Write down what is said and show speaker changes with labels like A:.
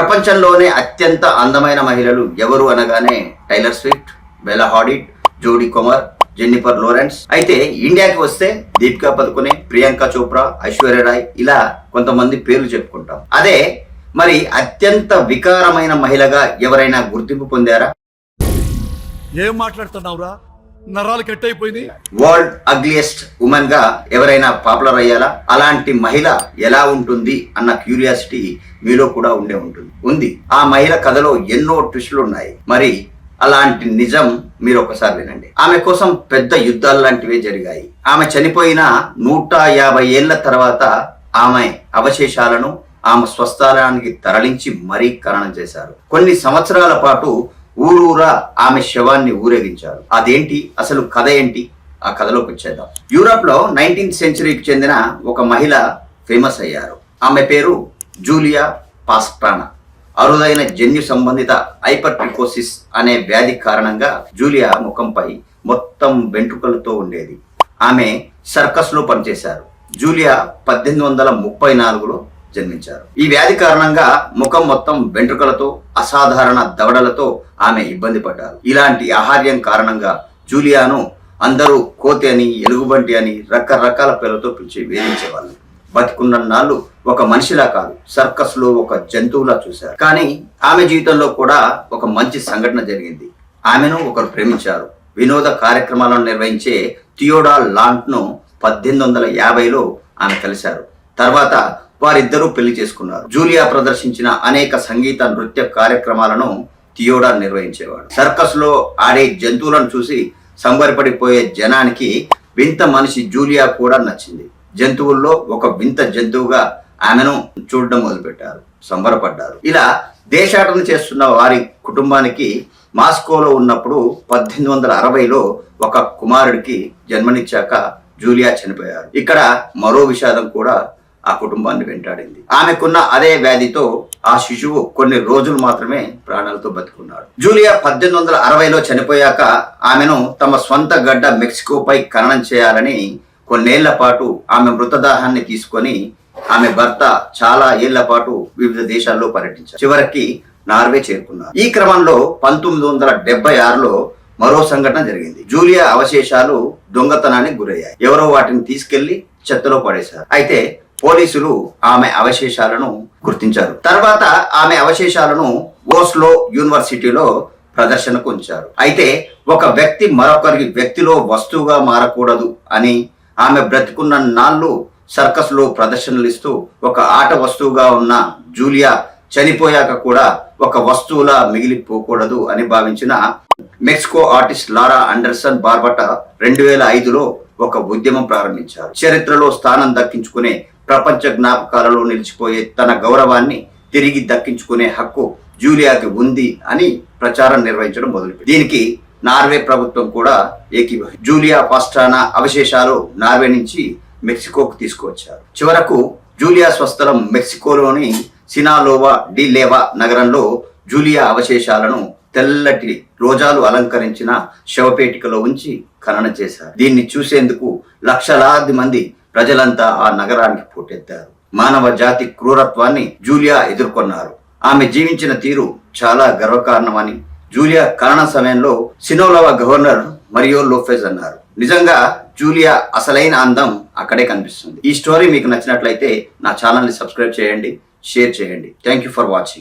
A: ప్రపంచంలోనే అత్యంత అందమైన మహిళలు ఎవరు అనగానే టైలర్ స్విఫ్ట్, బెల్లా హాడిడ్, జోడీ కుమార్, జెన్నిఫర్ లోరెన్స్. అయితే ఇండియాకి వస్తే దీపికా పదుకొనే, ప్రియాంక చోప్రా, ఐశ్వర్య రాయ్, ఇలా కొంతమంది పేర్లు చెప్పుకుంటాం. అదే మరి అత్యంత వికారమైన మహిళగా ఎవరైనా గుర్తింపు పొందారా?
B: ఏం మాట్లాడుతున్నావురా? నరాలు కట్ అయిపోయింది.
A: వరల్డ్ అగ్లియెస్ట్ ఉమెన్ గా ఎవరైనా పాపులర్ అయ్యారా? అలాంటి మహిళ ఎలా ఉంటుంది అన్న క్యూరియాసిటీ మీలో కూడా ఉంది. ఆ మహిళ కథలో ఎన్నో ట్విస్టులు ఉన్నాయి. మరి అలాంటి నిజం మీరు ఒకసారి వినండి. ఆమె కోసం పెద్ద యుద్ధాలు లాంటివే జరిగాయి. ఆమె చనిపోయిన 150 ఏళ్ల తర్వాత ఆమె అవశేషాలను ఆమె స్వస్థలానికి తరలించి మరీ ఖననం చేశారు. కొన్ని సంవత్సరాల పాటు ఊరూరా ఆమె శవాన్ని ఊరేగించారు. అదేంటి, అసలు కథ ఏంటి? ఆ కథలోకి వచ్చేద్దాం. యూరోప్ లో 19th సెంచరీకి చెందిన ఒక మహిళ ఫేమస్ అయ్యారు. ఆమె పేరు జూలియా పాస్ట్రానా. అరుదైన జన్యు సంబంధిత హైపర్ట్రికోసిస్ అనే వ్యాధి కారణంగా జూలియా ముఖంపై మొత్తం వెంట్రుకలతో ఉండేది. ఆమె సర్కస్ లో పనిచేశారు. జూలియా 1834లో జన్మించారు. ఈ వ్యాధి కారణంగా ముఖం మొత్తం వెంట్రుకలతో, అసాధారణ దవడలతో ఆమె ఇబ్బంది పడ్డారు. ఇలాంటి ఆహార్యం కారణంగా జూలియాను అందరూ కోతి అని, ఎలుగుబంటి అని రకరకాల పేర్లతో పిలిచి వేధించేవాళ్ళు. బతికున్న నాళ్ళు ఒక మనిషిలా కాదు, సర్కస్ లో ఒక జంతువులా చూశారు. కానీ ఆమె జీవితంలో కూడా ఒక మంచి సంఘటన జరిగింది. ఆమెను ఒకరు ప్రేమించారు. వినోద కార్యక్రమాలను నిర్వహించే థియోడార్ లాంట్ ను 1850లో ఆమె కలిశారు. తర్వాత వారిద్దరూ పెళ్లి చేసుకున్నారు. జూలియా ప్రదర్శించిన అనేక సంగీత, నృత్య కార్యక్రమాలను థియోడార్ నిర్వహించేవాడు. సర్కస్ లో ఆడే జంతువులను చూసి సంబరపడిపోయే జనానికి వింత మనిషి జూలియా కూడా నచ్చింది. జంతువుల్లో ఒక వింత జంతువుగా ఆమెను చూడడం మొదలుపెట్టారు. సంబరపడ్డారు. ఇలా దేశాటన చేస్తున్న వారి కుటుంబానికి మాస్కోలో ఉన్నప్పుడు 1860లో ఒక కుమారుడికి జన్మనిచ్చాక జూలియా చనిపోయారు. ఇక్కడ మరో విషాదం కూడా ఆ కుటుంబాన్ని వెంటాడింది. ఆమెకున్న అదే వ్యాధితో ఆ శిశువు కొన్ని రోజులు మాత్రమే ప్రాణాలతో బతుకున్నాడు. జూలియా 1860లో చనిపోయాక ఆమెను తమ స్వంత గడ్డ మెక్సికోపై ఖననం చేయాలని కొన్నేళ్ల పాటు ఆమె మృతదేహాన్ని తీసుకొని ఆమె భర్త చాలా ఏళ్ల పాటు వివిధ దేశాల్లో పర్యటించారు. చివరికి నార్వే చేరుకున్నారు. ఈ క్రమంలో 1976లో మరో సంఘటన జరిగింది. జూలియా అవశేషాలు దొంగతనానికి గురయ్యాయి. ఎవరో వాటిని తీసుకెళ్లి చెత్తలో పడేశారు. అయితే పోలీసులు ఆమె అవశేషాలను గుర్తించారు. తర్వాత ఆమె అవశేషాలను ఓస్లో యూనివర్సిటీలో ప్రదర్శనకు ఉంచారు. అయితే ఒక వ్యక్తి మరొకరి వ్యక్తిలో వస్తువుగా మారకూడదు అని ఆమె బ్రతికున్న నాళ్ళు సర్కస్ లో ప్రదర్శనలు ఇస్తూ ఒక ఆట వస్తువుగా ఉన్న జూలియా చనిపోయాక కూడా ఒక వస్తువులా మిగిలిపోకూడదు అని భావించిన మెక్సికో ఆర్టిస్ట్ లారా అండర్సన్ బార్బటా 2005లో ఒక ఉద్యమం ప్రారంభించారు. చరిత్రలో స్థానం దక్కించుకునే, ప్రపంచ జ్ఞాపకాలలో నిలిచిపోయే తన గౌరవాన్ని తిరిగి దక్కించుకునే హక్కు జూలియాకి ఉంది అని ప్రచారం నిర్వహించడం మొదలుపెట్టింది. దీనికి నార్వే ప్రభుత్వం కూడా ఏకీభవించింది. జూలియా పాస్ట్రానా అవశేషాలు నార్వే నుంచి మెక్సికోకు తీసుకువచ్చారు. చివరకు జూలియా స్వస్థలం మెక్సికోలోని సినాలోవా డి లేవా నగరంలో జూలియా అవశేషాలను తెల్లటి రోజాలు అలంకరించిన శవపేటికలో ఉంచి ఖననం చేశారు. దీన్ని చూసేందుకు లక్షలాది మంది ప్రజలంతా ఆ నగరానికి పోటెత్తారు. మానవ జాతి క్రూరత్వాన్ని జూలియా ఎదుర్కొన్నారు. ఆమె జీవించిన తీరు చాలా గర్వకారణమని జూలియా ఖనన సమయంలో సినోలోవా గవర్నర్ మరియో లోపెజ్ అన్నారు. నిజంగా జూలియా అసలైన అందం అక్కడే కనిపిస్తుంది. ఈ స్టోరీ మీకు నచ్చినట్లయితే నా ఛానల్ని సబ్స్క్రైబ్ చేయండి, షేర్ చేయండి. Thank you for watching.